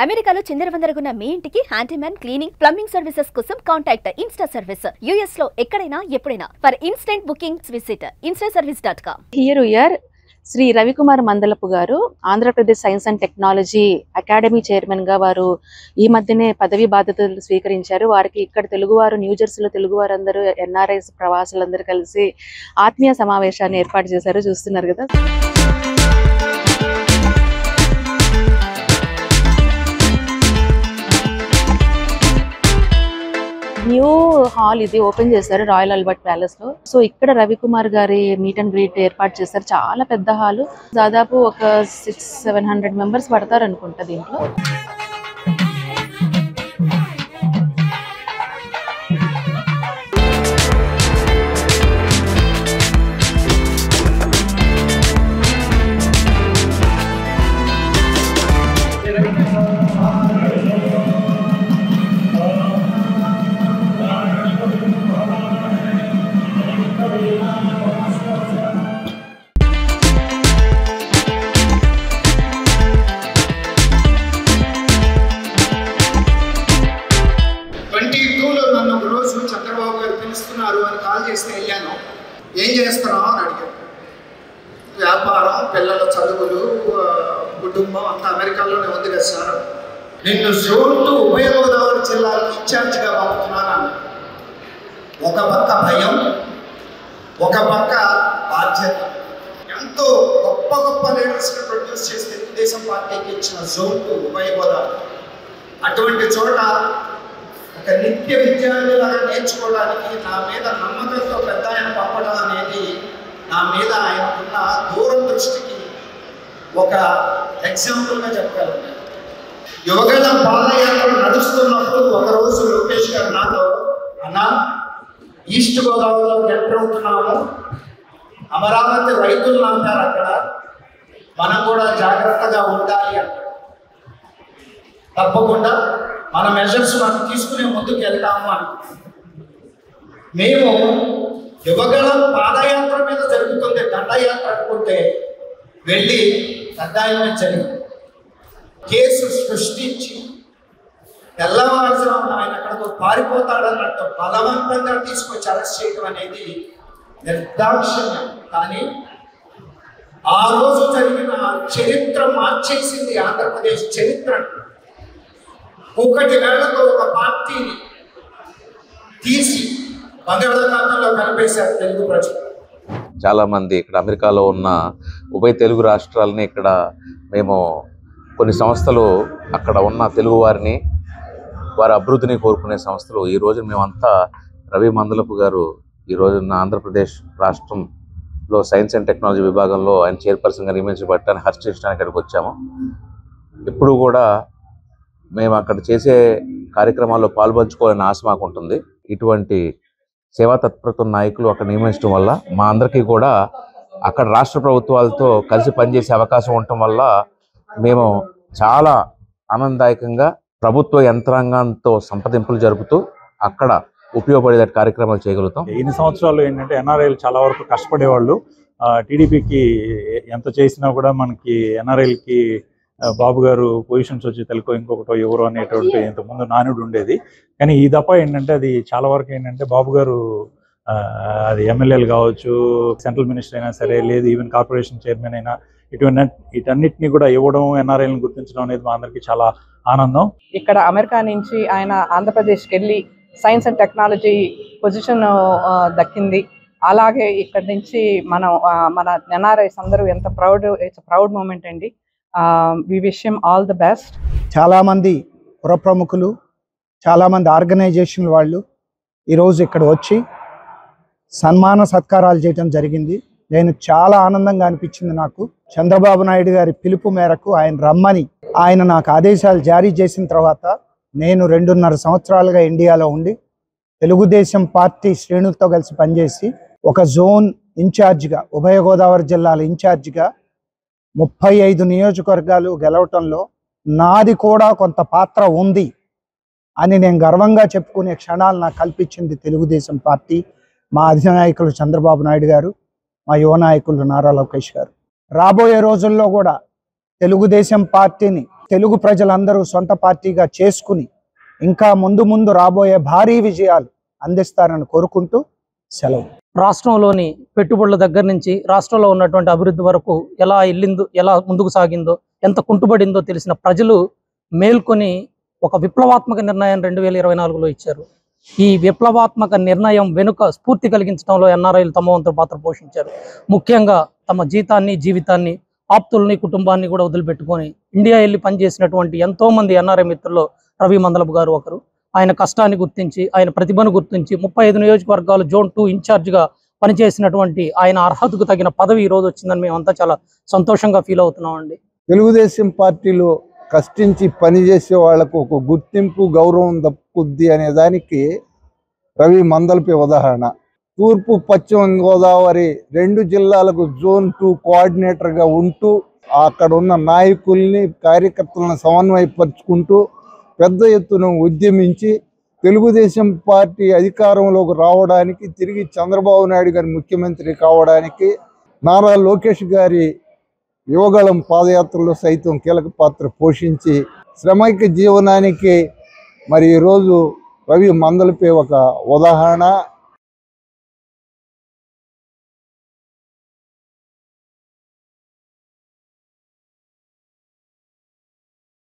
అమెరికాలో చిందరవందరగున్న మీ ఇంటికి హ్యాండీమ్యాన్ క్లీనింగ్ ప్లంబింగ్ సర్వీసెస్ కోసం కాంటాక్ట్ ఇన్స్టా సర్వీస్. యుఎస్ లో ఎక్కడైనా ఎప్పుడైనా for instant bookings visit instaservice.com. Here we are. Shri Ravikumar Mandalapu garu Andhra Pradesh science and technology academy chairman గా వారు ఈ మధ్యనే పదవి బాధ్యతలు స్వీకరించారు. వారికి ఇక్కడ తెలుగువారు న్యూజెర్సీలో తెలుగువారు అందరూ ఎన్ఆర్ఐస్ ప్రవాసులందరూ కలిసి ఆత్మీయ సమావేశాన్ని ఏర్పాటు చేశారు. చూస్తున్నారు కదా. న్యూ హాల్ ఇది ఓపెన్ చేశారు రాయల్ ఆల్బర్ట్ ప్యాలెస్ లో. సో ఇక్కడ రవికుమార్ గారి మీట్ అండ్ గ్రీట్ ఏర్పాటు చేశారు. చాలా పెద్ద హాలు, దాదాపు ఒక 600-700 మెంబర్స్ పడతారు అనుకుంటా దీంట్లో. కాల్ చేస్తే వెళ్ళాను. ఏం చేస్తున్నావు అని అడిగాను. వ్యాపారం, పిల్లల చదువులు, కుటుంబం అంతా అమెరికాలోనే ఉంది కదా సార్. నిన్ను జోన్ 2 ఉభయ గోదావరి జిల్లాలకు ఇన్ఛార్జిగా పంపుతున్నాను. ఒక పక్క భయం, ఒక పక్క బాధ్యత. ఎంతో గొప్ప గొప్ప లీడర్స్ని ప్రొడ్యూస్ చేసి తెలుగుదేశం పార్టీకి ఇచ్చిన జోన్ 2 ఉభయ గోదావరి. అటువంటి చోట ఒక నిత్య విద్యార్థులాగా నేర్చుకోవడానికి నా మీద నమ్మకంతో పెద్ద ఆయన పంపడం అనేది నా మీద ఆయనకున్న దూరదృష్టికి ఒక ఎగ్జాంపుల్గా చెప్పగలను. యువగల పాదయాత్ర నడుస్తున్నప్పుడు ఒకరోజు లోకేష్ గారు నాతో, అన్నా ఈస్ట్ గోదావరిలో ఎంటర్ అవుతున్నాము, అమరావతి రైతులు అంటారు అక్కడ, మనం కూడా జాగ్రత్తగా ఉండాలి అంటారు. తప్పకుండా మన మెజర్స్ మనం తీసుకునే ముందుకు వెళ్తాము అని. మేము యువగల పాదయాత్ర మీద జరుగుతుంది, దండయాత్ర అనుకుంటే వెళ్ళి దండాయమే జరిగింది. కేసు సృష్టించి తెల్లవారుజామున ఆయన అక్కడితో పారిపోతాడన్నట్టు బలవంతంగా తీసుకొచ్చి అరెస్ట్ చేయడం అనేది నిర్దాక్షిణ్యం. కానీ ఆ రోజు జరిగిన చరిత్ర మార్చేసింది ఆంధ్రప్రదేశ్ చరిత్రను. ఒకటి వేళతో ఒక పార్టీని తీసి బంగాళాఖాతంలో కలిపేశారు తెలుగు ప్రజలు. చాలా మంది ఇక్కడ అమెరికాలో ఉన్న ఉభయ తెలుగు రాష్ట్రాలని ఇక్కడ మేము కొన్ని సంస్థలు అక్కడ ఉన్న తెలుగు వారిని, వారి అభివృద్ధిని కోరుకునే సంస్థలు. ఈ రోజు మేమంతా రవి మందలపు గారు ఈ రోజున ఆంధ్రప్రదేశ్ రాష్ట్రంలో సైన్స్ అండ్ టెక్నాలజీ విభాగంలో ఆయన చైర్పర్సన్గా నియమించబడటానికి హర్షించడానికి ఇక్కడికి వచ్చాము. ఎప్పుడు కూడా మేము అక్కడ చేసే కార్యక్రమాల్లో పాల్పంచుకోవాలని ఆశ మాకు ఉంటుంది. ఇటువంటి సేవా తత్పరత నాయకులు అక్కడ నియమించడం వల్ల మా అందరికీ కూడా అక్కడ రాష్ట్ర ప్రభుత్వాలతో కలిసి పనిచేసే అవకాశం ఉండటం వల్ల మేము చాలా ఆనందదాయకంగా ప్రభుత్వ యంత్రాంగంతో సంప్రదింపులు జరుపుతూ అక్కడ ఉపయోగపడే కార్యక్రమాలు చేయగలుగుతాం. ఇన్ని సంవత్సరాలు ఏంటంటే ఎన్ఆర్ఐలు చాలా వరకు కష్టపడేవాళ్ళు. టీడీపీకి ఎంత చేసినా కూడా మనకి ఎన్ఆర్ఐలకి బాబు గారు పొజిషన్స్ వచ్చి తెలుకో ఇంకొకటో ఎవరో అనేటువంటి ఇంతకుముందు నానుడు ఉండేది. కానీ ఈ దఫా ఏంటంటే అది చాలా వరకు ఏంటంటే బాబు గారు అది ఎమ్మెల్యేలు కావచ్చు, సెంట్రల్ మినిస్టర్ అయినా సరే, లేదు ఈవెన్ కార్పొరేషన్ చైర్మన్ అయినా వీటన్నిటిని కూడా ఇవ్వడం, ఎన్ఆర్ఐలను గుర్తించడం అనేది మా అందరికీ చాలా ఆనందం. ఇక్కడ అమెరికా నుంచి ఆయన ఆంధ్రప్రదేశ్కి వెళ్ళి సైన్స్ అండ్ టెక్నాలజీ పొజిషన్ దక్కింది. అలాగే ఇక్కడ నుంచి మన ఎన్ఆర్ఐస్ అందరూ ఎంత ఇట్స్ ప్రౌడ్ మూమెంట్ అండి. We wish him all the best. చాలామంది పుర ప్రముఖులు, చాలామంది ఆర్గనైజేషన్ వాళ్ళు ఈరోజు ఇక్కడ వచ్చి సన్మాన సత్కారాలు చేయడం జరిగింది. నేను చాలా ఆనందంగా అనిపించింది. నాకు చంద్రబాబు నాయుడు గారి పిలుపు మేరకు ఆయన రమ్మని ఆయన నాకు ఆదేశాలు జారీ చేసిన తర్వాత నేను 2.5 సంవత్సరాలుగా ఇండియాలో ఉండి తెలుగుదేశం పార్టీ శ్రేణులతో కలిసి పనిచేసి ఒక జోన్ ఇన్ఛార్జిగా, ఉభయ గోదావరి జిల్లాల ఇన్ఛార్జిగా 35 నియోజకవర్గాలు గెలవటంలో నాది కూడా కొంత పాత్ర ఉంది అని నేను గర్వంగా చెప్పుకునే క్షణాలు నాకు కల్పించింది తెలుగుదేశం పార్టీ, మా అధినాయకులు చంద్రబాబు నాయుడు గారు, మా యువ నాయకులు నారా లోకేష్ గారు. రాబోయే రోజుల్లో కూడా తెలుగుదేశం పార్టీని తెలుగు ప్రజలందరూ సొంత పార్టీగా చేసుకుని ఇంకా ముందు ముందు రాబోయే భారీ విజయాలు అందిస్తారని కోరుకుంటూ సెలవు. రాష్ట్రంలోని పెట్టుబడుల దగ్గర నుంచి రాష్ట్రంలో ఉన్నటువంటి అభివృద్ధి వరకు ఎలా వెళ్ళిందో, ఎలా ముందుకు సాగిందో, ఎంత కుంటుబడిందో తెలిసిన ప్రజలు మేల్కొని ఒక విప్లవాత్మక నిర్ణయం 2024లో ఇచ్చారు. ఈ విప్లవాత్మక నిర్ణయం వెనుక స్ఫూర్తి కలిగించడంలో ఎన్ఆర్ఐలు తమ వంతు పాత్ర పోషించారు. ముఖ్యంగా తమ జీవితాన్ని ఆప్తుల్ని, కుటుంబాన్ని కూడా వదిలిపెట్టుకొని ఇండియా వెళ్ళి పనిచేసినటువంటి ఎంతోమంది ఎన్ఆర్ఐ మిత్రుల్లో రవి మందలపు గారు ఒకరు. ఆయన కష్టాన్ని గుర్తించి, ఆయన ప్రతిభను గుర్తించి 35 నియోజకవర్గాలు జోన్ 2 ఇన్ఛార్జిగా పనిచేసినటువంటి ఆయన అర్హతకు తగిన పదవి ఈరోజు వచ్చిందని మేమంతా చాలా సంతోషంగా ఫీల్ అవుతున్నామండి. తెలుగుదేశం పార్టీలో కష్టించి పనిచేసే వాళ్లకు ఒక గుర్తింపు, గౌరవం దక్కుద్ది అనే దానికి రవి మందలపై ఉదాహరణ. తూర్పు పశ్చిమ గోదావరి 2 జిల్లాలకు జోన్ 2 కోఆర్డినేటర్గా ఉంటూ అక్కడ ఉన్న నాయకుల్ని, కార్యకర్తలను సమన్వయపరుచుకుంటూ పెద్ద ఎత్తున ఉద్యమించి తెలుగుదేశం పార్టీ అధికారంలోకి రావడానికి, తిరిగి చంద్రబాబు నాయుడు గారి ముఖ్యమంత్రి కావడానికి, నారా లోకేష్ గారి యువగళం పాదయాత్రలో సైతం కీలక పాత్ర పోషించి శ్రమైక జీవనానికి మరి ఈరోజు రవి మందలపై ఒక ఉదాహరణ.